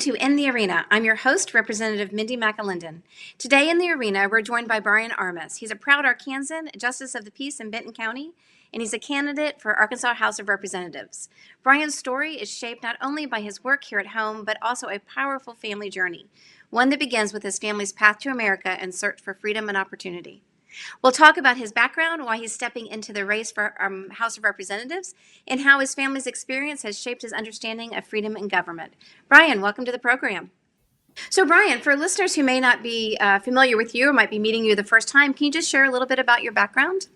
to In the Arena. I'm your host, Representative Mindy McAlindon. Today in the Arena, we're joined by Brian-Armas. He's a proud Arkansan, Justice of the Peace in Benton County, and he's a candidate for Arkansas House of Representatives. Brian's story is shaped not only by his work here at home, but also a powerful family journey, one that begins with his family's path to America and search for freedom and opportunity. We'll talk about his background, why he's stepping into the race for House of Representatives, and how his family's experience has shaped his understanding of freedom in government. Brian, welcome to the program. So Brian, for listeners who may not be familiar with you or might be meeting you the first time, can you just share a little bit about your background?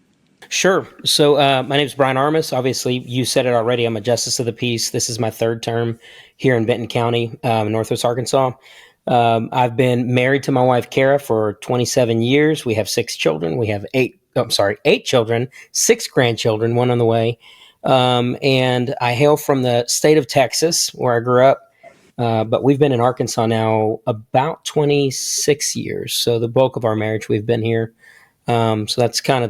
Sure. So my name is Brian-Armas. Obviously, you said it already. I'm a Justice of the Peace. This is my third term here in Benton County, Northwest Arkansas. I've been married to my wife, Kara, for 27 years. We have 6 children. We have 8 children, 6 grandchildren, 1 on the way. And I hail from the state of Texas, where I grew up. But we've been in Arkansas now about 26 years. So the bulk of our marriage, we've been here. So that's kind of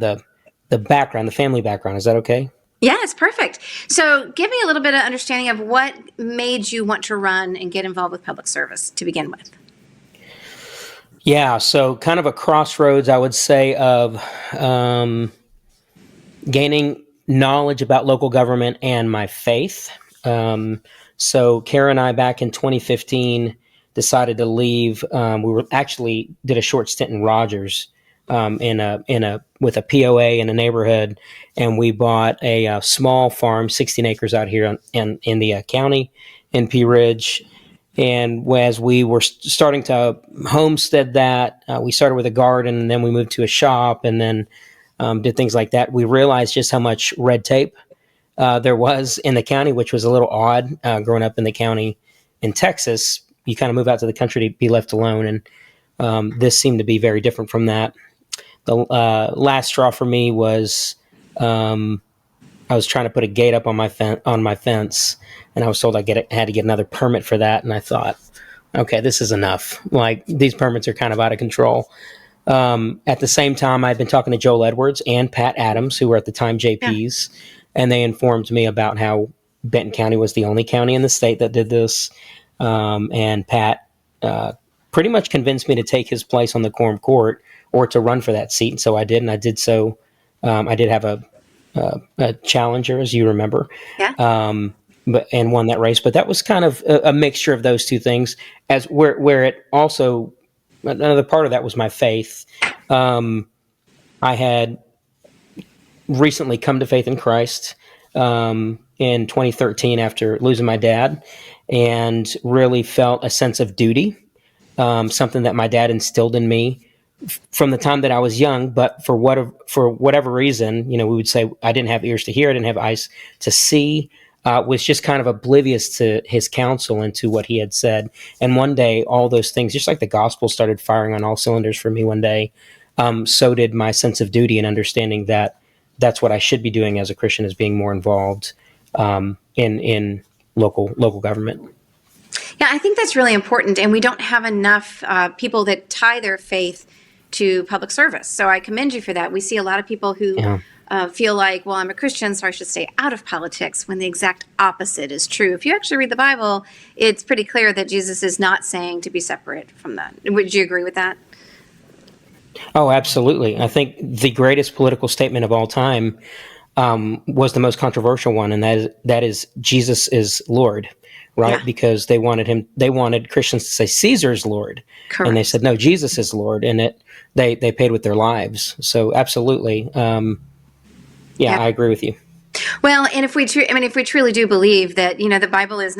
the background, the family background. Is that okay? Yeah, it's perfect. So give me a little bit of understanding of what made you want to run and get involved with public service to begin with. Yeah, so kind of a crossroads, I would say, of gaining knowledge about local government and my faith. So Kara and I, back in 2015, decided to leave. We were actually did a short stint in Rogers with a POA in a neighborhood, and we bought a small farm, 16 acres out here in the county in Pea Ridge. And as we were starting to homestead that, we started with a garden, and then we moved to a shop, and then did things like that. We realized just how much red tape there was in the county, which was a little odd. Growing up in the county in Texas, you kind of move out to the country to be left alone, and this seemed to be very different from that. The last straw for me was I was trying to put a gate up on my fence, and I was told I had to get another permit for that. And I thought, okay, this is enough. Like, these permits are kind of out of control. At the same time, I'd been talking to Joel Edwards and Pat Adams, who were at the time JPs, and they informed me about how Benton County was the only county in the state that did this. And Pat pretty much convinced me to take his place on the quorum court or to run for that seat. And so I did, and I did so. I did have a challenger, as you remember, and won that race. But that was kind of a mixture of those two things. As where it also, another part of that was my faith. I had recently come to faith in Christ in 2013 after losing my dad, and really felt a sense of duty, something that my dad instilled in me from the time that I was young. But for whatever reason, we would say I didn't have ears to hear, I didn't have eyes to see, was just kind of oblivious to his counsel and to what he had said. And one day, all those things, just like the gospel started firing on all cylinders for me one day, so did my sense of duty and understanding that that's what I should be doing as a Christian, is being more involved in local government. Yeah, I think that's really important, and we don't have enough people that tie their faith to public service. So I commend you for that. We see a lot of people who feel like, well, I'm a Christian, so I should stay out of politics, when the exact opposite is true. If you actually read the Bible, it's pretty clear that Jesus is not saying to be separate from that. Would you agree with that? Oh, absolutely. I think the greatest political statement of all time was the most controversial one, and that is Jesus is Lord. Right, yeah. Because they wanted Christians to say Caesar's Lord. Correct. And they said, no, Jesus is Lord, and they paid with their lives. So absolutely, yeah, I agree with you. Well, and if we truly do believe that, the Bible is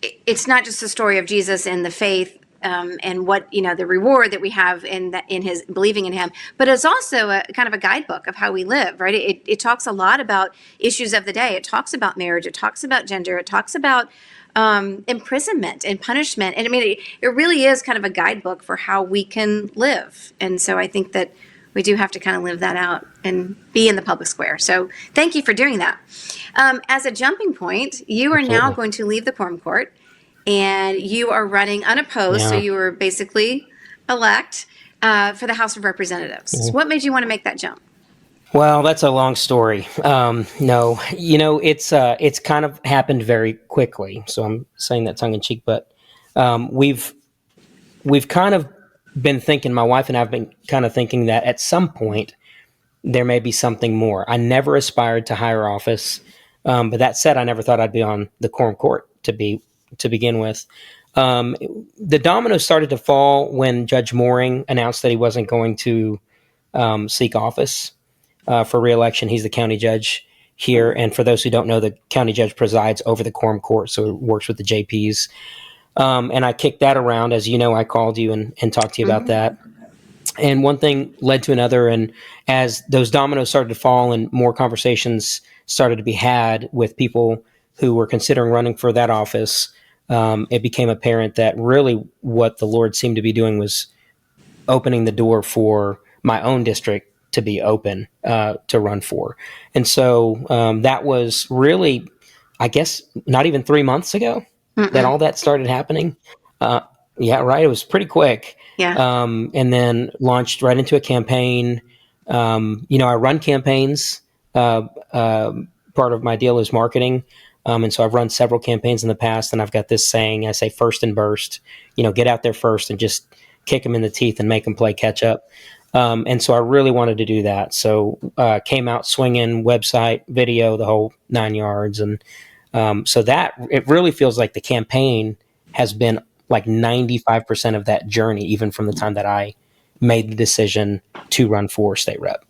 it's not just the story of Jesus and the faith, and what, the reward that we have in his believing in him, but it's also a kind of a guidebook of how we live, right? It talks a lot about issues of the day. It talks about marriage. It talks about gender. It talks about imprisonment and punishment. And it really is kind of a guidebook for how we can live. And so I think that we do have to kind of live that out and be in the public square. So thank you for doing that. As a jumping point, you are now going to leave the quorum court, and you are running unopposed, so you were basically elect for the House of Representatives. Mm-hmm. So what made you want to make that jump? Well, that's a long story. No, it's kind of happened very quickly. So I'm saying that tongue in cheek, but we've kind of been thinking. My wife and I've been kind of thinking that at some point there may be something more. I never aspired to higher office, but that said, I never thought I'd be on the quorum court to begin with. Um, the dominoes started to fall when Judge Mooring announced that he wasn't going to seek office for reelection. He's the county judge here, and for those who don't know, the county judge presides over the quorum court, so it works with the JPs. And I kicked that around, as you know. I called you and talked to you about that. And one thing led to another, and as those dominoes started to fall and more conversations started to be had with people who were considering running for that office, it became apparent that really what the Lord seemed to be doing was opening the door for my own district to be open to run for. And so that was really, I guess, not even 3 months ago that all that started happening. Uh, yeah, right. It was pretty quick. Yeah. And then launched right into a campaign. I run campaigns. Part of my deal is marketing. And so I've run several campaigns in the past, and I've got this saying, I say first and burst, get out there first and just kick them in the teeth and make them play catch up. And so I really wanted to do that. So came out swinging, website, video, the whole 9 yards. And so that it really feels like the campaign has been like 95% of that journey, even from the time that I made the decision to run for state rep.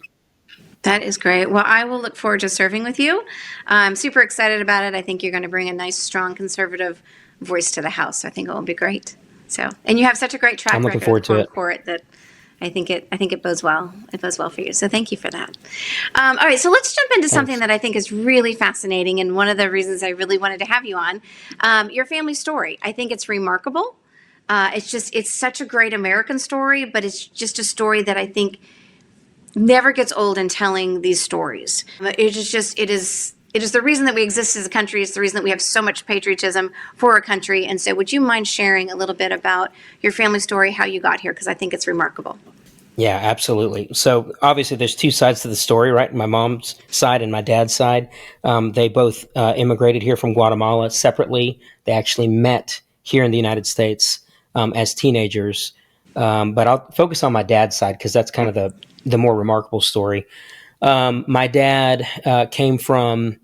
That is great. Well, I will look forward to serving with you. I'm super excited about it. I think you're going to bring a nice, strong conservative voice to the House. So I think it will be great. So, and you have such a great track I'm looking record forward to it. court that I think it bodes well. It bodes well for you. So thank you for that. All right, so let's jump into something that I think is really fascinating, and one of the reasons I really wanted to have you on, your family story. I think it's remarkable. It's such a great American story, but it's just a story that I think never gets old in telling these stories. It is the reason that we exist as a country. It's the reason that we have so much patriotism for our country. And so would you mind sharing a little bit about your family story, how you got here? Because I think it's remarkable. Yeah, absolutely. So obviously there's two sides to the story, right? My mom's side and my dad's side. They both immigrated here from Guatemala separately. They actually met here in the United States as teenagers. But I'll focus on my dad's side because that's kind of the more remarkable story. My dad came from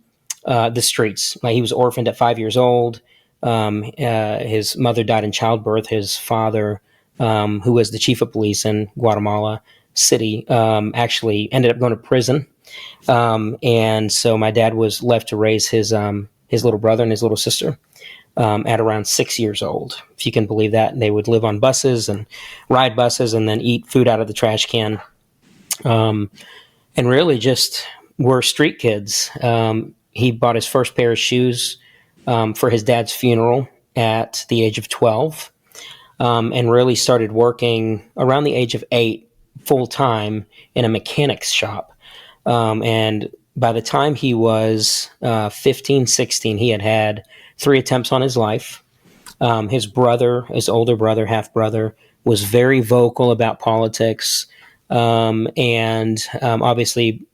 the streets. He was orphaned at 5 years old. His mother died in childbirth. His father, who was the chief of police in Guatemala City, actually ended up going to prison. And so my dad was left to raise his little brother and his little sister at around 6 years old, if you can believe that. And they would live on buses and ride buses and then eat food out of the trash can. And really just were street kids. He bought his first pair of shoes for his dad's funeral at the age of 12, and really started working around the age of 8 full time in a mechanic's shop. And by the time he was 15, 16, he had 3 attempts on his life. His brother, his older brother, half brother, was very vocal about politics. Obviously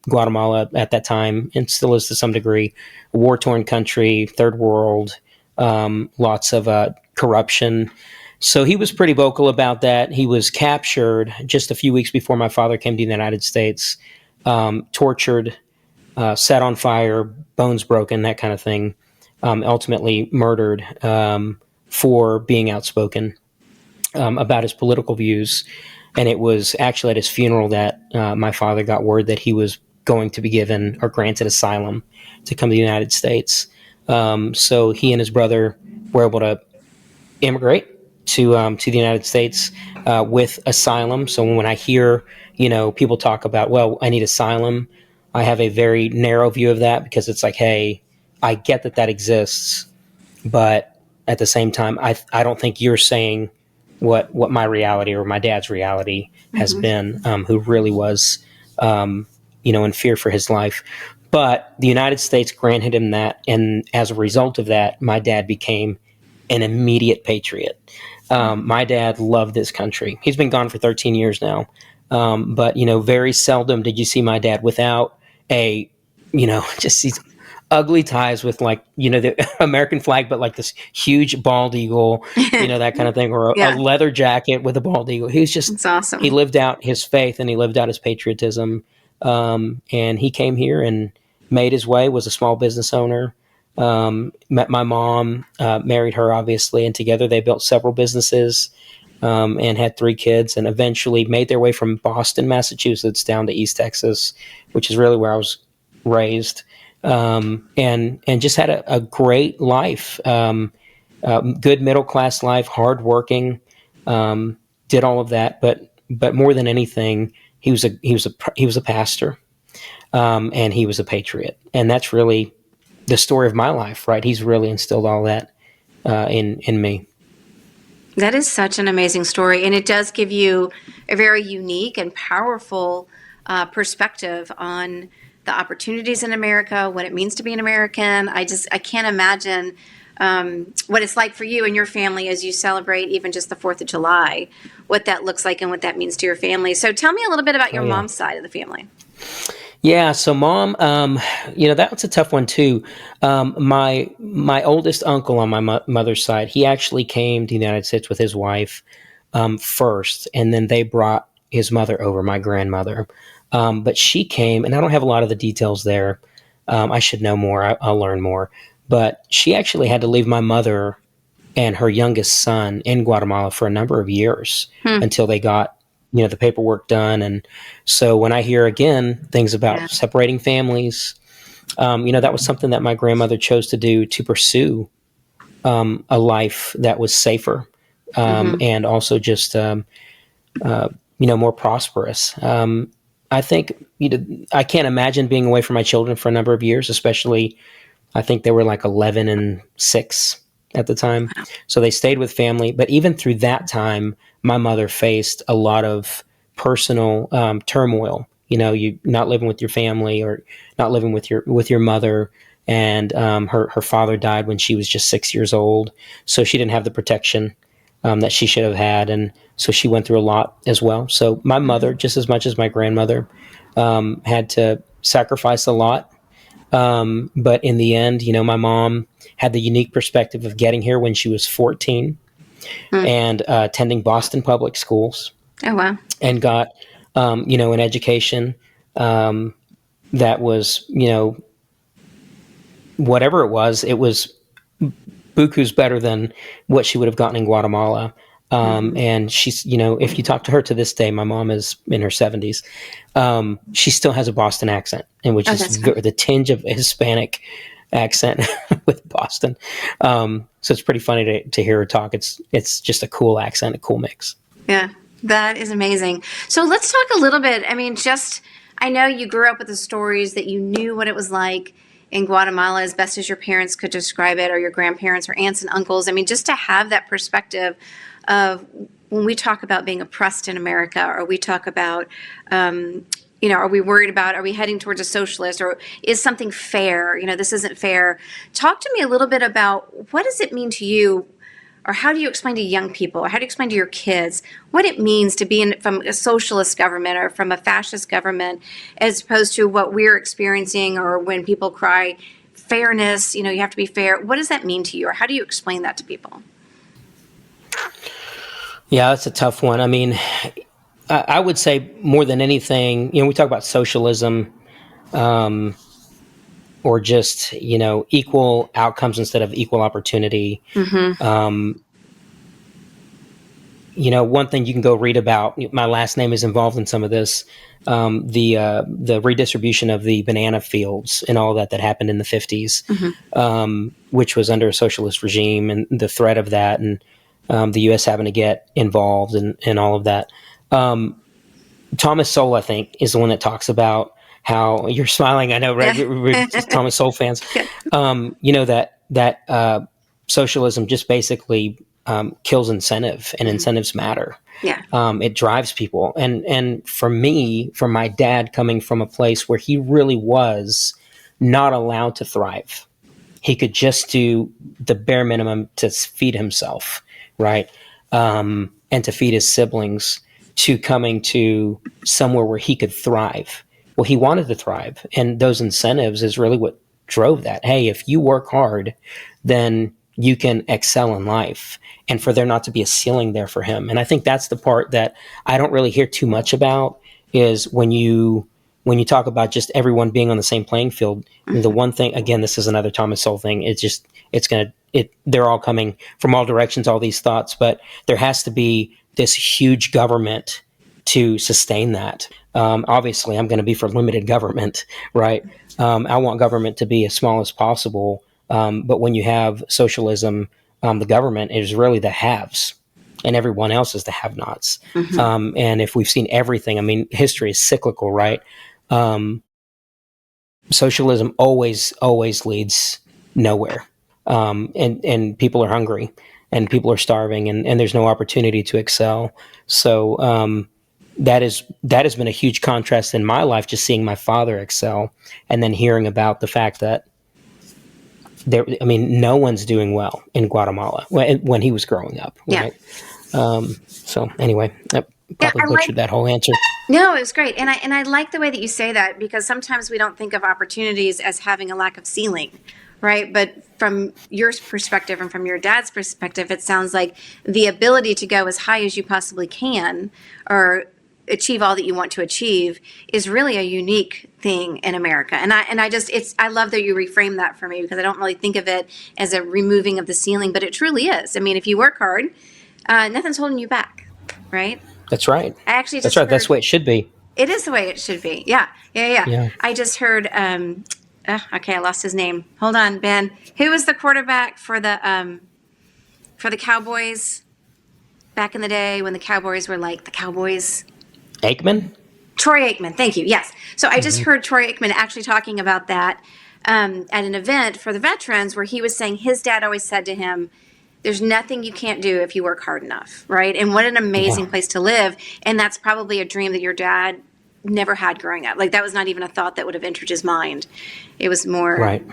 Guatemala at that time, and still is to some degree, a war-torn country, third world, lots of corruption. So he was pretty vocal about that. He was captured just a few weeks before my father came to the United States, tortured, set on fire, bones broken, that kind of thing, ultimately murdered for being outspoken about his political views. And it was actually at his funeral that my father got word that he was going to be given or granted asylum to come to the United States. So he and his brother were able to immigrate to the United States with asylum. So when I hear, people talk about, well, I need asylum, I have a very narrow view of that, because it's like, hey, I get that exists, but at the same time, I don't think you're saying what my reality or my dad's reality has been, who really was, in fear for his life. But the United States granted him that, and as a result of that, my dad became an immediate patriot. My dad loved this country. He's been gone for 13 years now, But, very seldom did you see my dad without a, just these ugly ties with the American flag, but like this huge bald eagle, that kind of thing, or a Yeah, leather jacket with a bald eagle. it's He awesome. lived out his faith and he lived out his patriotism. And he came here and made his way, was a small business owner, met my mom, married her, obviously, and together they built several businesses, and had 3 kids, and eventually made their way from Boston, Massachusetts, down to East Texas, which is really where I was raised, and just had a great life, good middle class life, hardworking, did all of that, but more than anything, he was a pastor, and he was a patriot, and that's really the story of my life, right? He's really instilled all that in me. That is such an amazing story, and it does give you a very unique and powerful perspective on the opportunities in America, what it means to be an American. I can't imagine what it's like for you and your family as you celebrate even just the 4th of July, what that looks like and what that means to your family. So tell me a little bit about Oh your yeah. mom's side of the family. Yeah, so mom, that was a tough one too. My oldest uncle on my mother's side, he actually came to the United States with his wife first, and then they brought his mother over, my grandmother. But she came, and I don't have a lot of the details there. I should know more. I'll learn more. But she actually had to leave my mother and her youngest son in Guatemala for a number of years Hmm. until they got the paperwork done. And so when I hear again things Yeah. about separating families, that was something that my grandmother chose to do to pursue a life that was safer, Hmm. and also just more prosperous. I think I can't imagine being away from my children for a number of years, especially I think they were like 11 and 6 at the time. So they stayed with family. But even through that time, my mother faced a lot of personal turmoil. You not living with your family or not living with your mother. And her father died when she was just 6 years old. So she didn't have the protection that she should have had. And so she went through a lot as well. So my mother, just as much as my grandmother, had to sacrifice a lot, but in the end, my mom had the unique perspective of getting here when she was 14 Hmm. and attending Boston public schools, Oh, wow. and got, an education that was, whatever it was buku's better than what she would have gotten in Guatemala. Hmm. And she's, if you talk to her to this day, my mom is in her 70s. She still has a Boston accent, and which Oh, is that's fun. the tinge of Hispanic accent with Boston. So it's pretty funny to hear her talk. It's just a cool accent, a cool mix. Yeah, that is amazing. So let's talk a little bit. I mean, I know you grew up with the stories that you knew what it was like in Guatemala as best as your parents could describe it, or your grandparents or aunts and uncles. I mean, just to have that perspective of when we talk about being oppressed in America, or we talk about, are we worried about, are we heading towards a socialist, or is something fair? This isn't fair. Talk to me a little bit about what does it mean to you, or how do you explain to young people, or how do you explain to your kids what it means to be from a socialist government or from a fascist government, as opposed to what we're experiencing, or when people cry fairness, you have to be fair. What does that mean to you, or how do you explain that to people? Yeah, that's a tough one. I mean, I would say more than anything, we talk about socialism, um, or just, equal outcomes instead of equal opportunity. Mm-hmm. Um, one thing you can go read about. My last name is involved in some of this. The redistribution of the banana fields and all that happened in the 50s, Mm-hmm. which was under a socialist regime, and the threat of that, and the U.S. having to get involved and all of that. Thomas Sowell, I think, is the one that talks about how you're smiling. I know, right? We're just Yeah. Thomas Sowell fans. Yeah. That socialism just basically kills incentive, and Mm-hmm. incentives matter. Yeah. It drives people, and for me, for my dad, coming from a place where he really was not allowed to thrive, he could just do the bare minimum to feed himself, right, and to feed his siblings. to coming to somewhere where he could thrive. Well, he wanted to thrive, and those incentives is really what drove that. Hey, if you work hard, then you can excel in life, and for there not to be a ceiling there for him. And I think that's the part that I don't really hear too much about, is when you talk about just everyone being on the same playing field. Mm-hmm. The one thing, again, this is another Thomas Sowell thing. They're all coming from all directions, all these thoughts, but there has to be this huge government to sustain that. Obviously, I'm going to be for limited government, right? I want government to be as small as possible. But when you have socialism, the government is really the haves, and everyone else is the have-nots. Mm-hmm. And if we've seen everything, I mean, history is cyclical, right? Socialism always leads nowhere. And people are hungry, and people are starving, and there's no opportunity to excel. So that has been a huge contrast in my life, just seeing my father excel, and then hearing about the fact that no one's doing well in Guatemala when he was growing up, right? Yeah. So anyway, I probably butchered that whole answer. No, it was great. And I like the way that you say that, because sometimes we don't think of opportunities as having a lack of ceiling, right? But from your perspective and from your dad's perspective, it sounds like the ability to go as high as you possibly can, or achieve all that you want to achieve, is really a unique thing in America. And I love that you reframe that for me, because I don't really think of it as a removing of the ceiling, but it truly is. I mean, if you work hard, nothing's holding you back, right? That's right. That's right. That's the way it should be. It is the way it should be. Yeah. I just heard, okay, I lost his name. Hold on, Ben. Who was the quarterback for the Cowboys back in the day when the Cowboys were like the Cowboys? Aikman? Troy Aikman, thank you. Yes. So I just heard Troy Aikman actually talking about that at an event for the veterans, where he was saying his dad always said to him, there's nothing you can't do if you work hard enough, right? And what an amazing place to live. And that's probably a dream that your dad never had growing up. Like, that was not even a thought that would have entered his mind. It was more, right,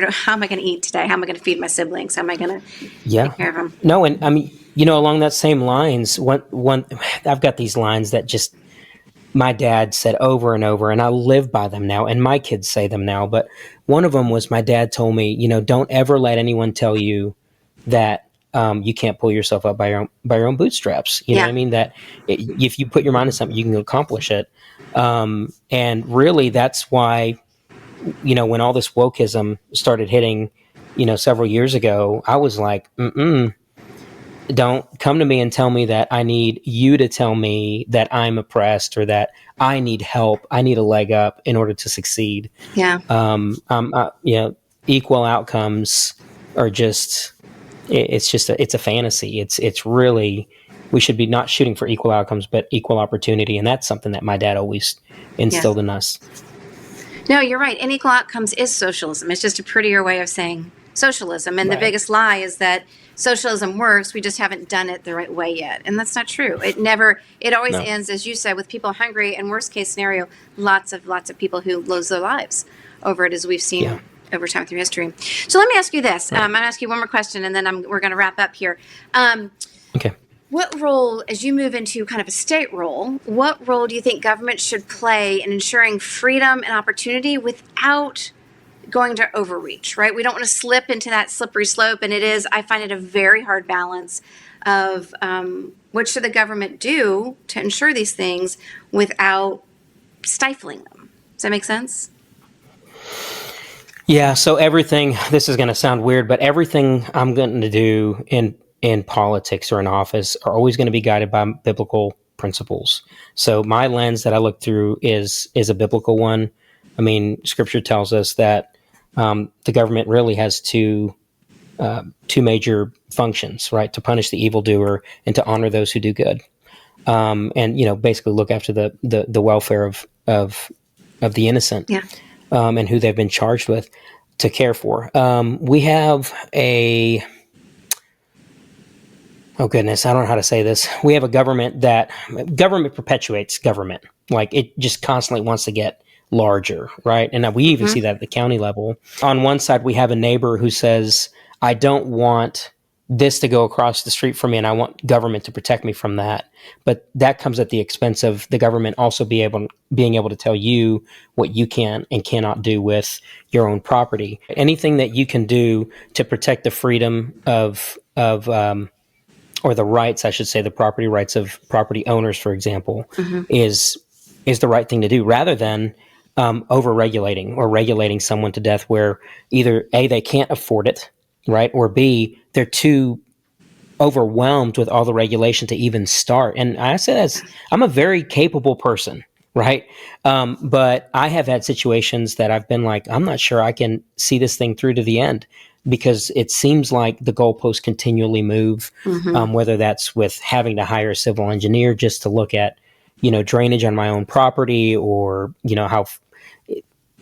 how am I going to eat today? How am I going to feed my siblings? How am I going to take care of them? No, and I mean, along that same lines, one I've got these lines that just my dad said over and over, and I live by them now, and my kids say them now. But one of them was, my dad told me, don't ever let anyone tell you that you can't pull yourself up by your own bootstraps. You know what I mean? That if you put your mind to something, you can accomplish it. And really, that's why, when all this wokeism started hitting, several years ago, I was like, don't come to me and tell me that I need you to tell me that I'm oppressed, or that I need help. I need a leg up in order to succeed. Yeah. Equal outcomes are just, it's a fantasy. It's really, we should be not shooting for equal outcomes, but equal opportunity. And that's something that my dad always instilled in us. No, you're right. And equal outcomes is socialism. It's just a prettier way of saying socialism. And the biggest lie is that socialism works, we just haven't done it the right way yet. And that's not true. It always ends, as you said, with people hungry, and worst case scenario, lots of people who lose their lives over it, as we've seen over time through history. So let me ask you this. I'm going to ask you one more question, and then we're going to wrap up here. Okay. What role, as you move into kind of a state role, what role do you think government should play in ensuring freedom and opportunity without going to overreach, right? We don't want to slip into that slippery slope. And I find it a very hard balance of what should the government do to ensure these things without stifling them. Does that make sense? Yeah. So this is going to sound weird, but everything I'm going to do in politics or in office are always going to be guided by biblical principles. So my lens that I look through is a biblical one. I mean, Scripture tells us that the government really has two major functions, right? To punish the evildoer and to honor those who do good, and basically look after the welfare of the innocent, and who they've been charged with to care for. We have oh goodness, I don't know how to say this. We have a government perpetuates government, like it just constantly wants to get larger, right? And we even see that at the county level. On one side, we have a neighbor who says, I don't want this to go across the street from me, and I want government to protect me from that. But that comes at the expense of the government also being able to tell you what you can and cannot do with your own property. Anything that you can do to protect the freedom of or the rights, I should say, the property rights of property owners, for example, is the right thing to do, rather than over-regulating or regulating someone to death, where either A, they can't afford it, right, or B, they're too overwhelmed with all the regulation to even start. And I say I'm a very capable person, right? But I have had situations that I've been like, I'm not sure I can see this thing through to the end, because it seems like the goalposts continually move, whether that's with having to hire a civil engineer just to look at, drainage on my own property, or, how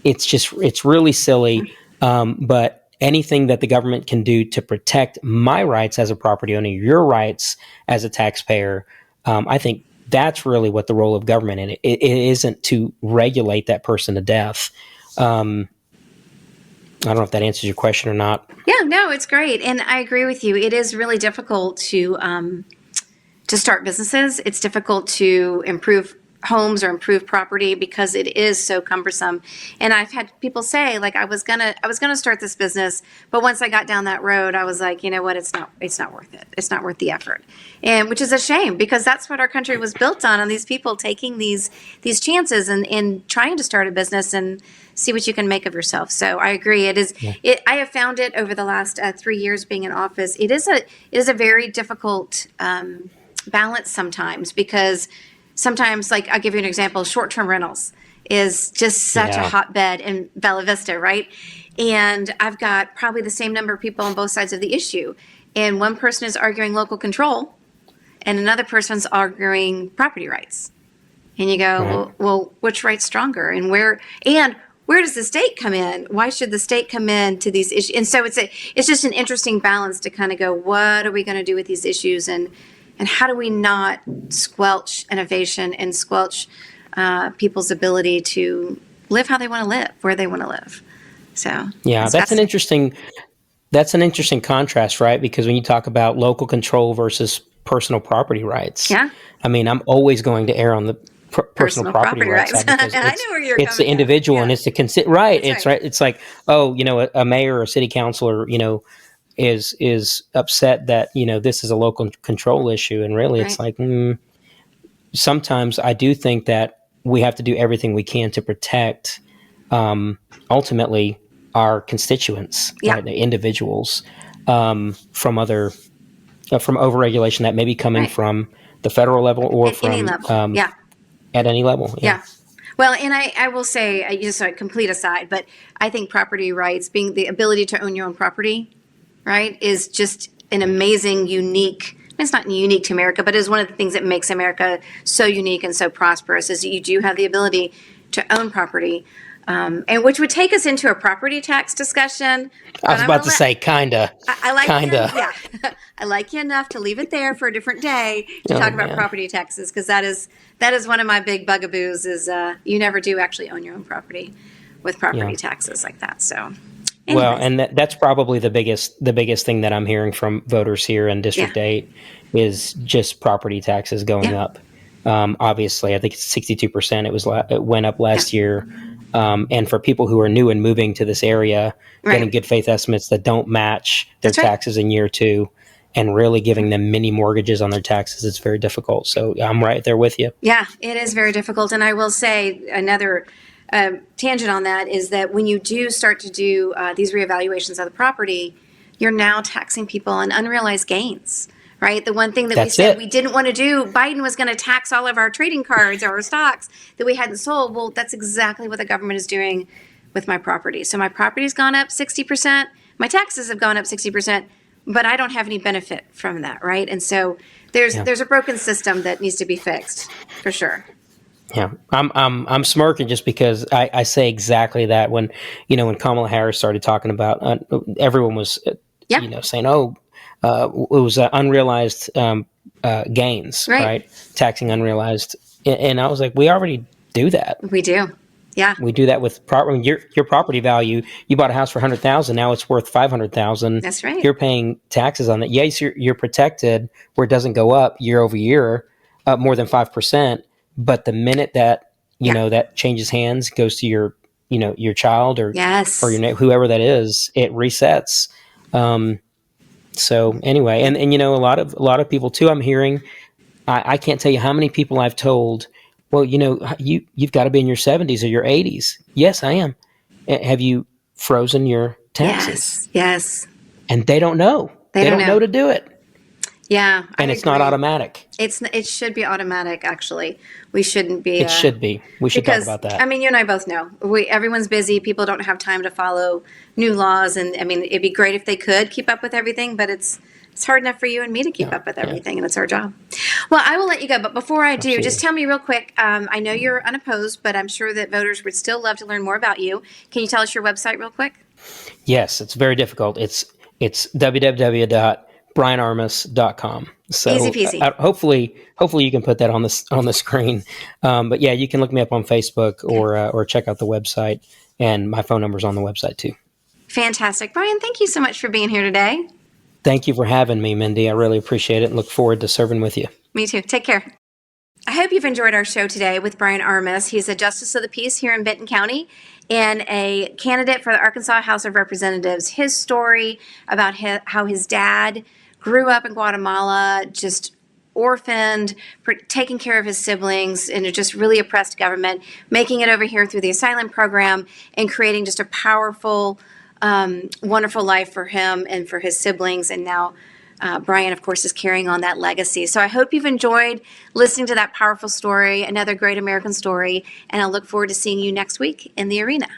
it's really silly. But anything that the government can do to protect my rights as a property owner, your rights as a taxpayer, I think that's really what the role of government in it isn't to regulate that person to death. I don't know if that answers your question or not. Yeah, no, it's great. And I agree with you. It is really difficult to start businesses. It's difficult to improve homes or improve property because it is so cumbersome. And I've had people say, like, I was gonna start this business, but once I got down that road, I was like, you know what, it's not worth it. It's not worth the effort. And which is a shame, because that's what our country was built on these people taking these chances and trying to start a business and see what you can make of yourself. So I agree. It is. Yeah. I have found it over the last 3 years being in office. It is a very difficult balance sometimes, because sometimes, like, I'll give you an example, short-term rentals is just such a hotbed in Bella Vista, right? And I've got probably the same number of people on both sides of the issue. And one person is arguing local control and another person's arguing property rights. And you go, well, which right's stronger? And where does the state come in? Why should the state come in to these issues? And so it's just an interesting balance to kind of go, what are we going to do with these issues? And how do we not squelch innovation and squelch people's ability to live how they want to live, where they want to live? So yeah, that's an interesting contrast, right? Because when you talk about local control versus personal property rights, I mean, I'm always going to err on the personal property rights. I know where you're coming. It's the individual, and it's the right. It's right. It's like, a mayor or a city councilor, is upset that, this is a local control issue. And really it's like, sometimes I do think that we have to do everything we can to protect, ultimately our constituents, right, the individuals, from overregulation that may be coming from the federal level or from any level. At any level. Yeah. Well, and I will say, just a complete aside, but I think property rights, being the ability to own your own property, right, is just an amazing, unique, it's not unique to America, but it is one of the things that makes America so unique and so prosperous, is that you do have the ability to own property, and which would take us into a property tax discussion. I was about to say, kinda. I like kinda. Yeah, I like you enough to leave it there for a different day to talk about property taxes, because that is one of my big bugaboos. Is you never do actually own your own property with property taxes like that. So. Anyways. Well, and that's probably the biggest thing that I'm hearing from voters here in District 8 is just property taxes going up. Obviously, I think it's 62%. It went up last year. And for people who are new and moving to this area, getting good faith estimates that don't match their taxes in year 2, and really giving them mini mortgages on their taxes, it's very difficult. So I'm right there with you. Yeah, it is very difficult. And I will say another tangent on that is that when you do start to do these reevaluations of the property, you're now taxing people on unrealized gains, right? The one thing that we said we didn't want to do, Biden was going to tax all of our trading cards or our stocks that we hadn't sold. Well, that's exactly what the government is doing with my property. So my property's gone up 60%. My taxes have gone up 60%, but I don't have any benefit from that, right? And so there's a broken system that needs to be fixed, for sure. Yeah, I'm smirking just because I say exactly that. When Kamala Harris started talking about, everyone was saying, it was unrealized gains, right? Taxing unrealized, and I was like, we already do that. We do. Yeah. We do that with your property value. You bought a house for 100,000. Now it's worth 500,000. That's right. You're paying taxes on that. Yes, you're protected where it doesn't go up year over year, more than 5%. But the minute that, that changes hands, goes to your child or Yes. whoever that is, it resets. So anyway, and a lot of people too, I'm hearing, I can't tell you how many people I've told, well, you've got to be in your 70s or your 80s. Yes, I am. Have you frozen your taxes? Yes. And they don't know. They don't know to do it. Yeah. And it's not automatic. It should be automatic, actually. We shouldn't be. It should be. We should talk about that. I mean, you and I both know. Everyone's busy. People don't have time to follow new laws. And I mean, it'd be great if they could keep up with everything, but it's hard enough for you and me to keep up with everything, and it's our job. Well, I will let you go, but before I do, just tell me real quick, I know you're unopposed, but I'm sure that voters would still love to learn more about you. Can you tell us your website real quick? Yes, it's very difficult. It's www.brian-armas.com. So easy peasy. Hopefully you can put that on the screen. But yeah, you can look me up on Facebook or check out the website, and my phone number's on the website too. Fantastic. Brian, thank you so much for being here today. Thank you for having me, Mindy. I really appreciate it and look forward to serving with you. Me too. Take care. I hope you've enjoyed our show today with Brian-Armas. He's a Justice of the Peace here in Benton County and a candidate for the Arkansas House of Representatives. His story about how his dad grew up in Guatemala, just orphaned, taking care of his siblings in a just really oppressed government, making it over here through the asylum program and creating just a powerful, wonderful life for him and for his siblings. And now Brian, of course, is carrying on that legacy. So I hope you've enjoyed listening to that powerful story, another great American story, and I look forward to seeing you next week in the arena.